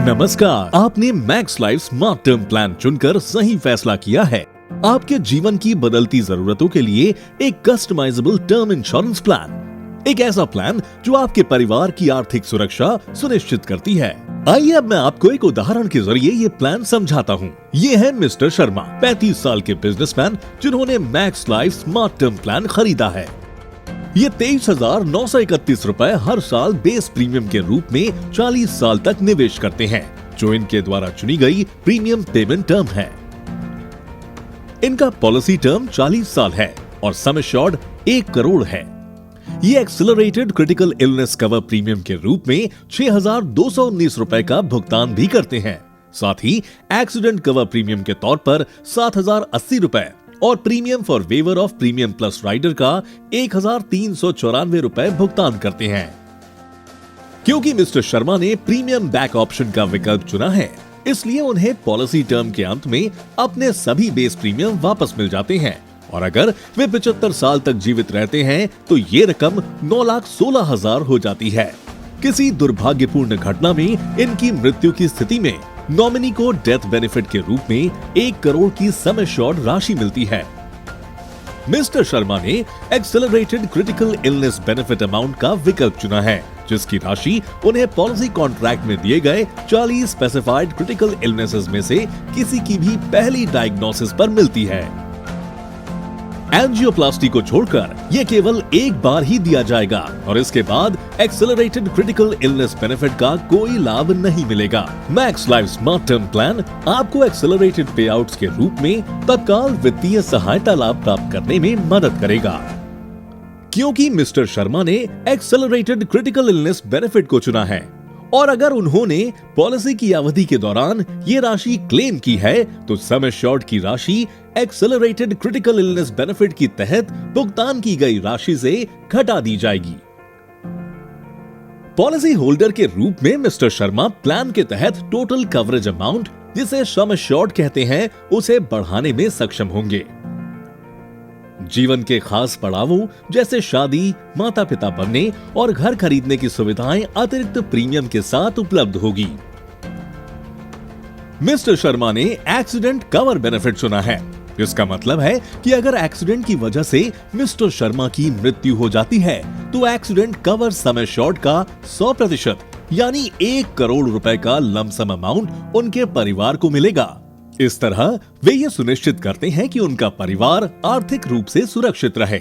नमस्कार, आपने max life smart term plan चुनकर सही फैसला किया है। आपके जीवन की बदलती जरूरतों के लिए एक कस्टमाइजेबल टर्म इंश्योरेंस प्लान, एक ऐसा प्लान जो आपके परिवार की आर्थिक सुरक्षा सुनिश्चित करती है। आइए अब मैं आपको एक उदाहरण के जरिए ये प्लान समझाता हूँ। ये है मिस्टर शर्मा, 35 साल के बिजनेसमैन जिन्होंने max life smart term plan खरीदा है। ये 23,931 रुपए हर साल बेस प्रीमियम के रूप में 40 साल तक निवेश करते हैं, जो इनके द्वारा चुनी गई प्रीमियम पेमेंट टर्म है। इनका पॉलिसी टर्म 40 साल है और सम एश्योर्ड 1 करोड़ है। ये accelerated critical illness cover premium के रूप में 6,219 रुपए का भुगतान भी करते हैं। साथ ही एक्सीडेंट कवर प्रीमियम के तौर पर 7,080 रुपए और premium for waiver of premium plus rider का 1,394 रुपए भुगतान करते हैं। क्योंकि मिस्टर शर्मा ने प्रीमियम बैक ऑप्शन का विकल्प चुना है, इसलिए उन्हें पॉलिसी टर्म के अंत में अपने सभी बेस प्रीमियम वापस मिल जाते हैं और अगर वे 75 साल तक जीवित रहते हैं तो ये रकम 9,16,000 हो जाती है। किसी दुर्भाग्यपूर्ण घटना में इनकी मृत्यु की स्थिति में नॉमिनी को डेथ बेनिफिट के रूप में 1 करोड़ की सम एश्योर्ड राशि मिलती है। मिस्टर शर्मा ने accelerated critical illness benefit amount का विकल्प चुना है, जिसकी राशि उन्हें पॉलिसी कॉन्ट्रैक्ट में दिए गए 40 स्पेसिफाइड क्रिटिकल इलनेसेस में से किसी की भी पहली डायग्नोसिस पर मिलती है। एंजियोप्लास्टी को छोड़कर ये केवल एक बार ही दिया जाएगा और इसके बाद एक्सेलरेटेड क्रिटिकल इलनेस बेनिफिट का कोई लाभ नहीं मिलेगा। Max life smart term plan आपको एक्सेलरेटेड पे आउट्स के रूप में तत्काल वित्तीय सहायता लाभ प्राप्त करने में मदद करेगा। क्योंकि मिस्टर शर्मा ने एक्सेलरेटेड क्रिटिकल इलनेस बेनिफिट को चुना है और अगर उन्होंने पॉलिसी की अवधि के दौरान ये राशि क्लेम की है तो सम एश्योर्ड की राशि एक्सेलरेटेड क्रिटिकल इलनेस बेनिफिट की तहत भुगतान की गई राशि से घटा दी जाएगी। पॉलिसी होल्डर के रूप में मिस्टर शर्मा प्लान के तहत टोटल कवरेज अमाउंट, जिसे सम एश्योर्ड कहते हैं, उसे बढ़ाने में सक्षम होंगे। जीवन के खास पड़ावों जैसे शादी, माता पिता बनने और घर खरीदने की सुविधाएं अतिरिक्त प्रीमियम के साथ उपलब्ध होगी। मिस्टर शर्मा ने एक्सीडेंट कवर बेनिफिट चुना है। इसका मतलब है कि अगर एक्सीडेंट की वजह से मिस्टर शर्मा की मृत्यु हो जाती है तो एक्सीडेंट कवर सम एश्योर्ड का 100% यानी 1 करोड़ रुपए का लमसम अमाउंट उनके परिवार को मिलेगा। इस तरह वे ये सुनिश्चित करते हैं कि उनका परिवार आर्थिक रूप से सुरक्षित रहे।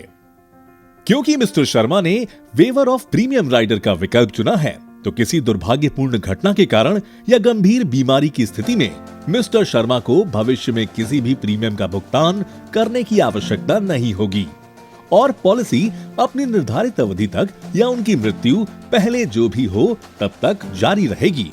क्योंकि मिस्टर शर्मा ने वेवर ऑफ प्रीमियम राइडर का विकल्प चुना है तो किसी दुर्भाग्यपूर्ण घटना के कारण या गंभीर बीमारी की स्थिति में मिस्टर शर्मा को भविष्य में किसी भी प्रीमियम का भुगतान करने की आवश्यकता नहीं होगी और पॉलिसी अपनी निर्धारित अवधि तक या उनकी मृत्यु पहले जो भी हो तब तक जारी रहेगी।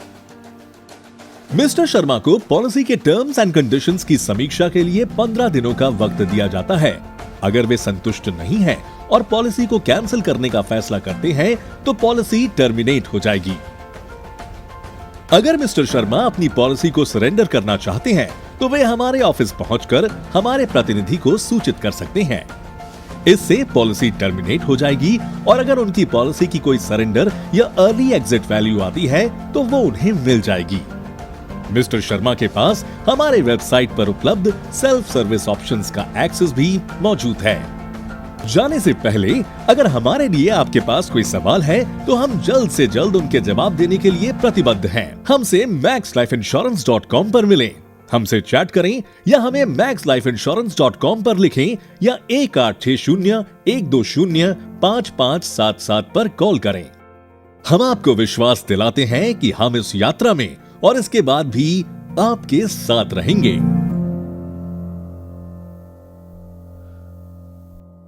मिस्टर शर्मा को पॉलिसी के टर्म्स एंड कंडीशंस की समीक्षा के लिए 15 दिनों का वक्त दिया जाता है। अगर वे संतुष्ट नहीं हैं और पॉलिसी को कैंसिल करने का फैसला करते हैं तो पॉलिसी टर्मिनेट हो जाएगी। अगर मिस्टर शर्मा अपनी पॉलिसी को सरेंडर करना चाहते हैं तो वे हमारे ऑफिस पहुंचकर हमारे प्रतिनिधि को सूचित कर सकते हैं। इससे पॉलिसी टर्मिनेट हो जाएगी और अगर उनकी पॉलिसी की कोई सरेंडर या अर्ली एग्जिट वैल्यू आती है तो वो उन्हें मिल जाएगी। मिस्टर शर्मा के पास हमारे वेबसाइट पर उपलब्ध सेल्फ सर्विस ऑप्शंस का एक्सेस भी मौजूद है। जाने से पहले अगर हमारे लिए आपके पास कोई सवाल है तो हम जल्द से जल्द उनके जवाब देने के लिए प्रतिबद्ध हैं। हमसे maxlifeinsurance.com पर मिलें, हमसे चैट करें या हमें maxlifeinsurance.com पर लिखें या 1860-120-5577 पर कॉल करें। हम आपको विश्वास दिलाते हैं कि हम इस यात्रा में और इसके बाद भी आपके साथ रहेंगे।